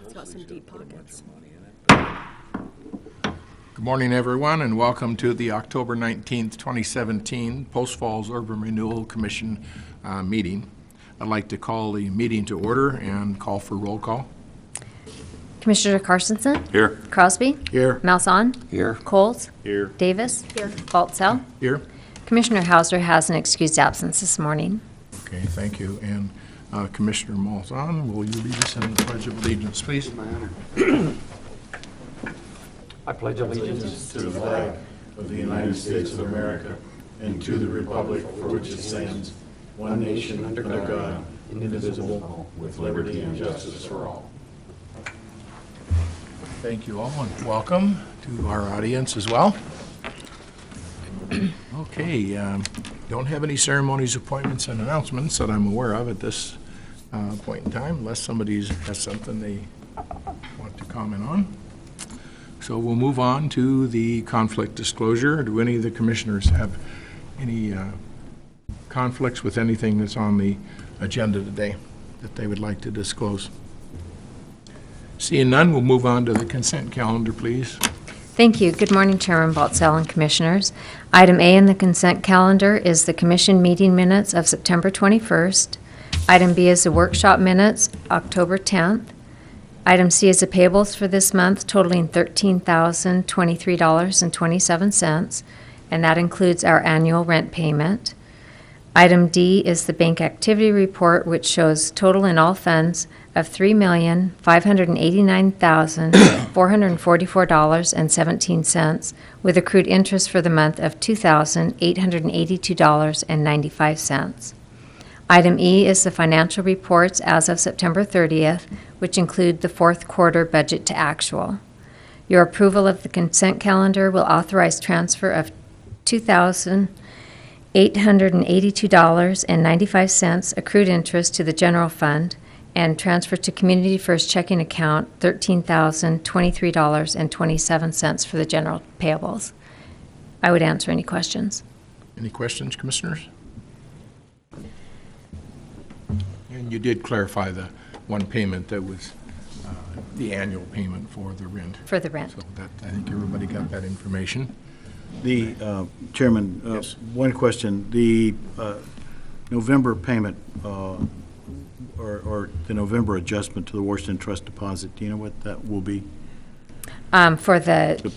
It's got some deep pockets. Good morning, everyone, and welcome to the October 19th, 2017 Post Falls Urban Renewal Commission meeting. I'd like to call the meeting to order and call for roll call. Commissioner Carstensen? Here. Crosby? Here. Malzahn? Here. Coles? Here. Davis? Here. Baltzell? Here. Commissioner Hauser has an excused absence this morning. Okay, thank you. And Commissioner Malzahn, will you lead us in the Pledge of Allegiance, please? My honor. I pledge allegiance to the flag of the United States of America and to the republic for which it stands, one nation under God, indivisible, with liberty and justice for all. Thank you all, and welcome to our audience as well. Okay, don't have any ceremonies, appointments, and announcements that I'm aware of at this point in time, unless somebody has something they want to comment on. So we'll move on to the conflict disclosure. Do any of the commissioners have any conflicts with anything that's on the agenda today that they would like to disclose? Seeing none, we'll move on to the consent calendar, please. Thank you. Good morning, Chairman Baltzell and Commissioners. Item A in the consent calendar is the Commission meeting minutes of September 21st. Item B is the workshop minutes, October 10th. Item C is the payables for this month totaling $13,023.27, and that includes our annual rent payment. Item D is the bank activity report, which shows total in all funds of $3,589,444.17, with accrued interest for the month of $2,882.95. Item E is the financial reports as of September 30th, which include the fourth quarter budget to actual. Your approval of the consent calendar will authorize transfer of $2,882.95 accrued interest to the general fund and transfer to Community First checking account $13,023.27 for the general payables. I would answer any questions. Any questions, commissioners? And you did clarify the one payment that was the annual payment for the rent. For the rent. So that, I think everybody got that information. The Chairman, Yes. one question. The November payment or the November adjustment to the Washington Trust deposit, do you know what that will be? For the,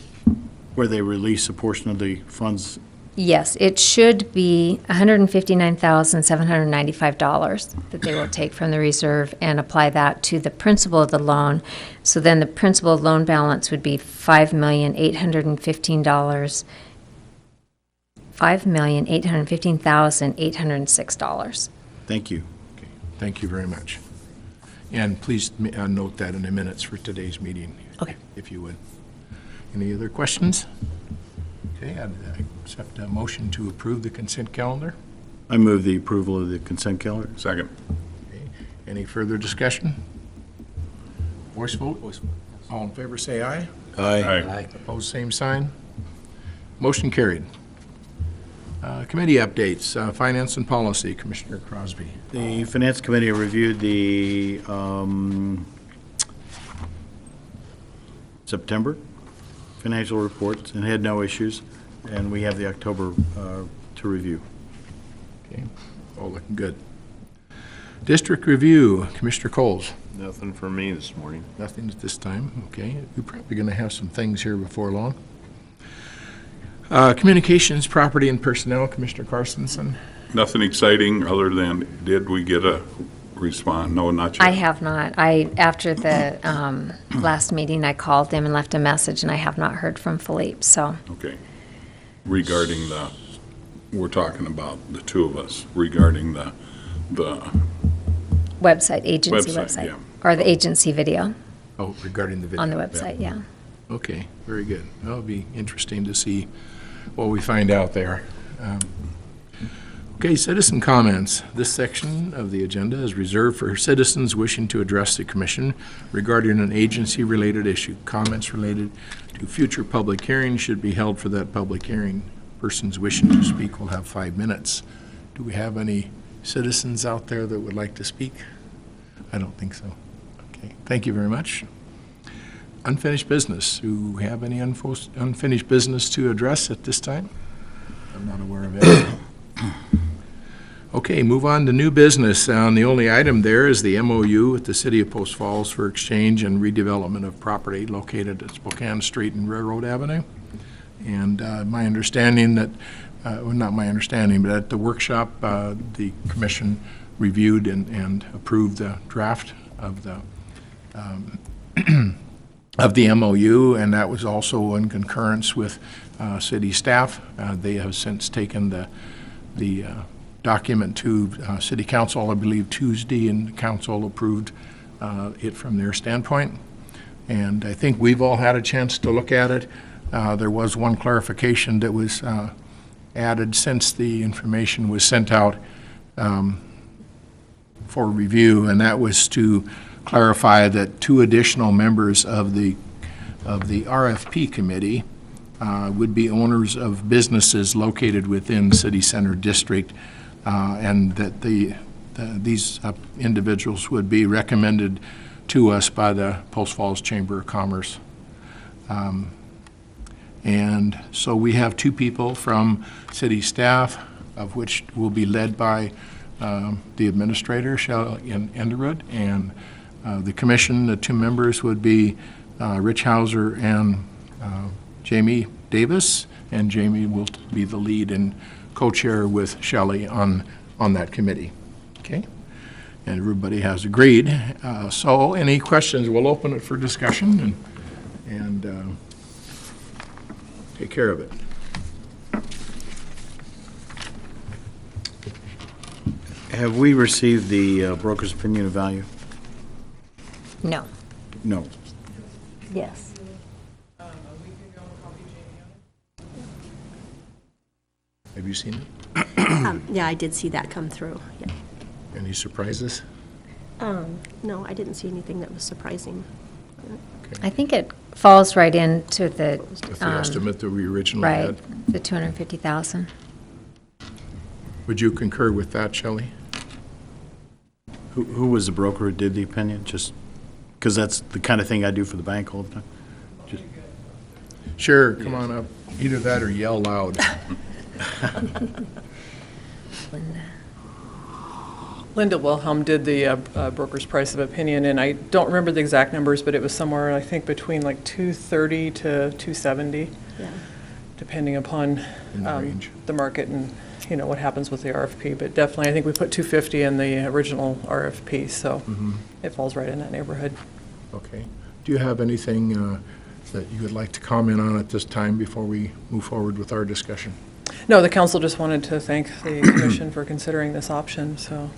Where they release a portion of the funds? yes, it should be $159,795 that they will take from the reserve and apply that to the principal of the loan. So then the principal loan balance would be $5,815,806. Thank you. Okay, thank you very much. And please note that in the minutes for today's meeting. Okay. If you would. Any other questions? Okay, I'd accept a motion to approve the consent calendar. I move the approval of the consent calendar. Second. Okay. Any further discussion? Voice vote? All in favor, say aye. Aye. Opposed, same sign. Motion carried. Committee updates, Finance and Policy, Commissioner Crosby. The Finance Committee reviewed the September financial reports and had no issues, and we have the October to review. Okay, all looking good. District Review, Commissioner Coles. Nothing for me this morning. Nothing at this time, okay. We're probably going to have some things here before long. Communications, Property, and Personnel, Commissioner Carstensen. Nothing exciting other than, did we get a response? No, not yet. I have not. After the last meeting, I called them and left a message, and I have not heard from Philippe, so. Okay. Regarding we're talking about the two of us, regarding the Website, agency website. yeah. Or the agency video Oh, regarding the video. on the website, yeah. Okay, very good. That'll be interesting to see what we find out there. Okay, citizen comments. This section of the agenda is reserved for citizens wishing to address the commission regarding an agency-related issue. Comments related to future public hearings should be held for that public hearing. Persons wishing to speak will have 5 minutes. Do we have any citizens out there that would like to speak? I don't think so. Okay. Okay, thank you very much. Unfinished business. Do we have any unfinished business to address at this time? I'm not aware of it. Okay, move on to new business. The only item there is the MOU with the City of Post Falls for exchange and redevelopment of property located at Spokane Street and Railroad Avenue. And my understanding that, well, not my understanding, but at the workshop, the commission reviewed and approved the draft of the of the MOU, and that was also in concurrence with city staff. They have since taken the document to City Council, I believe Tuesday, and Council approved it from their standpoint. And I think we've all had a chance to look at it. There was one clarification that was added since the information was sent out for review, and that was to clarify that 2 additional members of the RFP committee would be owners of businesses located within City Center District, and that these individuals would be recommended to us by the Post Falls Chamber of Commerce. And so we have 2 people from city staff, of which will be led by the administrator, Shelley Enderud, and the commission. The 2 members would be Rich Hauser and Jamie Davis, and Jamie will be the lead and co-chair with Shelley on that committee. Okay? And everybody has agreed. So any questions, we'll open it for discussion and take care of it. Have we received the broker's opinion of value? No. No. Yes. Have you seen it? Yeah, I did see that come through. Yeah. Any surprises? No, I didn't see anything that was surprising. I think it falls right into the, With the estimate that we originally right, had? the 250,000. Would you concur with that, Shelley? Who was the broker who did the opinion? Just because that's the kind of thing I do for the bank all the time. Sure, come on up. Either that or yell loud. Linda Wilhelm did the broker's price of opinion, and I don't remember the exact numbers, but it was somewhere, I think, between like 230 to 270, Yeah. depending upon In the range. the market and, you know, what happens with the RFP. But definitely, I think we put 250 in the original RFP, so it falls right in that neighborhood. Okay. Do you have anything that you would like to comment on at this time before we move forward with our discussion? No, the council just wanted to thank the commission for considering this option, so.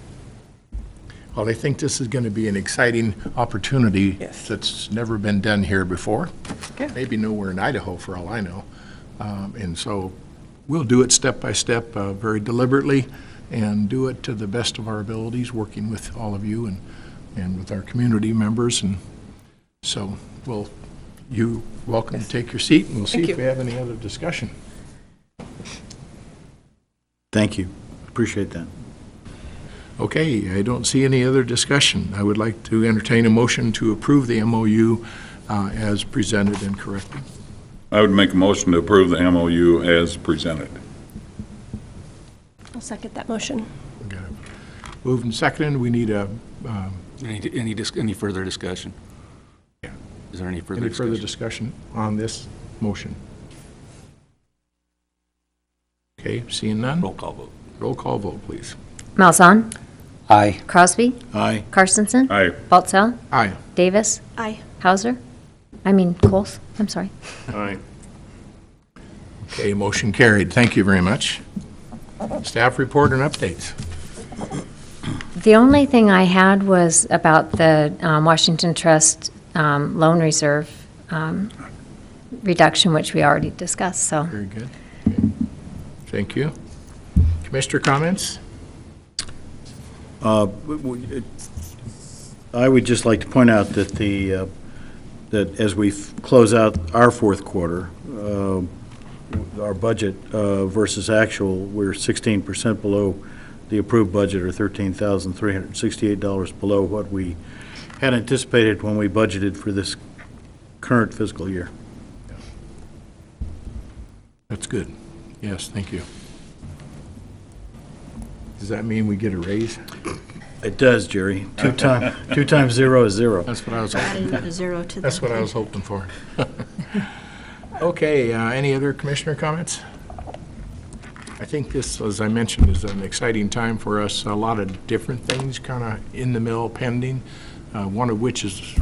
Well, I think this is going to be an exciting opportunity Yes. that's never been done here before. Yeah. Maybe nowhere in Idaho, for all I know. And so we'll do it step by step, very deliberately, and do it to the best of our abilities, working with all of you and with our community members. And so you're welcome to take your seat, and we'll see Thank if you. we have any other discussion. Thank you. Appreciate that. Okay, I don't see any other discussion. I would like to entertain a motion to approve the MOU as presented and corrected. I would make a motion to approve the MOU as presented. I'll second that motion. Okay. Moved and seconded. We need a, Any further discussion? Yeah. Is there any further any discussion? further discussion on this motion? Okay, seeing none? Roll call vote. Roll call vote, please. Malzahn? Aye. Crosby? Aye. Carstensen? Aye. Baltzell? Aye. Davis? Aye. Hauser? I mean, Coles, I'm sorry. Aye. Okay, motion carried. Thank you very much. Staff report and updates. The only thing I had was about the Washington Trust loan reserve reduction, which we already discussed, so. Very good. Thank you. Commissioner comments? I would just like to point out that that as we close out our fourth quarter, our budget versus actual, we're 16% below the approved budget, or $13,368 below what we had anticipated when we budgeted for this current fiscal year. That's good. Yes, thank you. Does that mean we get a raise? It does, Jerry. Two times zero is zero. That's what I was Adding hoping. a zero to that. That's what I was hoping for. Okay, any other commissioner comments? I think this, as I mentioned, is an exciting time for us. A lot of different things kind of in the mill pending, one of which is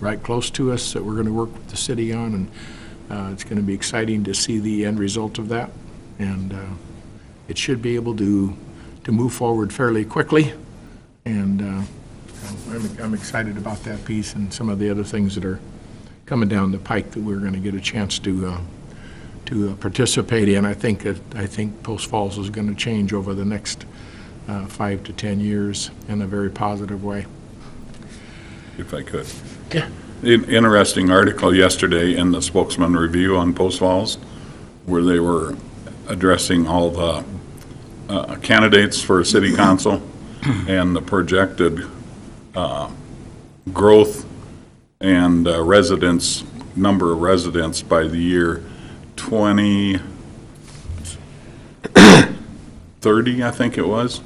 right close to us that we're going to work with the city on, and it's going to be exciting to see the end result of that. And it should be able to move forward fairly quickly. And I'm excited about that piece and some of the other things that are coming down the pike that we're going to get a chance to participate in. I think Post Falls is going to change over the next 5 to 10 years in a very positive way. If I could. Yeah. Interesting article yesterday in the Spokesman Review on Post Falls, where they were addressing all the candidates for city council and the projected growth and number of residents by the year 2030, I think it was.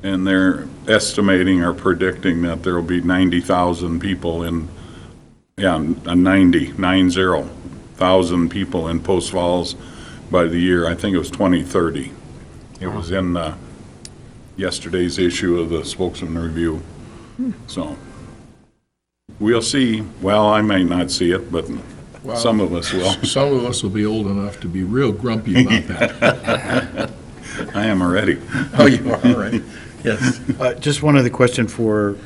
And they're estimating or predicting that there will be 90,000 people in, 90,000 people in Post Falls by the year, I think it was 2030. It was in yesterday's issue of the Spokesman Review. So we'll see. Well, I might not see it, but some of us will. Some of us will be old enough to be real grumpy about that. I am already. Oh, you are already? Yes. Just one other question for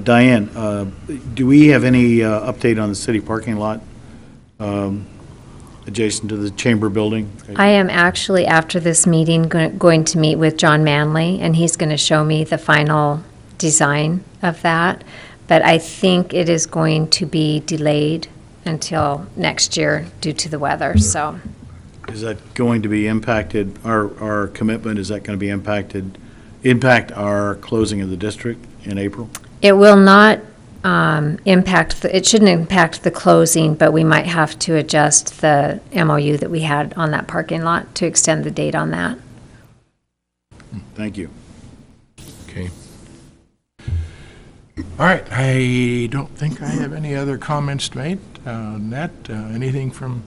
Diane. Do we have any update on the city parking lot adjacent to the Chamber building? I am actually, after this meeting, going to meet with John Manley, and he's going to show me the final design of that. But I think it is going to be delayed until next year due to the weather, so. Is that going to be impacted, our commitment, is that going to be impact our closing of the district in April? It will not it shouldn't impact the closing, but we might have to adjust the MOU that we had on that parking lot to extend the date on that. Thank you. Okay. All right, I don't think I have any other comments to make. Nat, anything from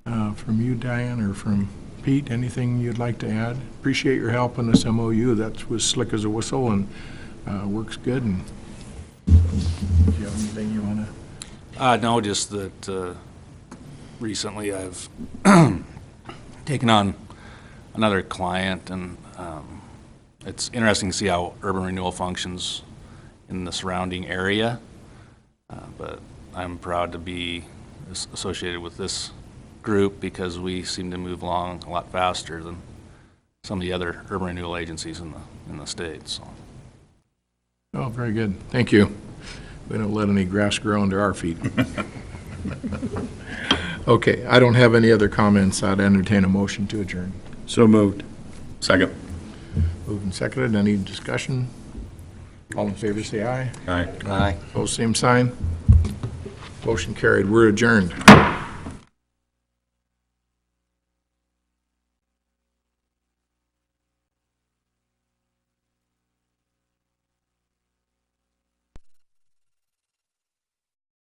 you, Diane, or from Pete? Anything you'd like to add? Appreciate your help on this MOU. That was slick as a whistle and works good. And do you have anything you want to? No, just that recently I've taken on another client, and it's interesting to see how urban renewal functions in the surrounding area, but I'm proud to be associated with this group because we seem to move along a lot faster than some of the other urban renewal agencies in the state. So. Oh, very good. Thank you. We don't let any grass grow under our feet. Okay, I don't have any other comments. I'd entertain a motion to adjourn. So moved. Second. Moved and seconded. Any discussion? All in favor, say aye. Aye. Aye. Opposed, same sign. Motion carried. We're adjourned.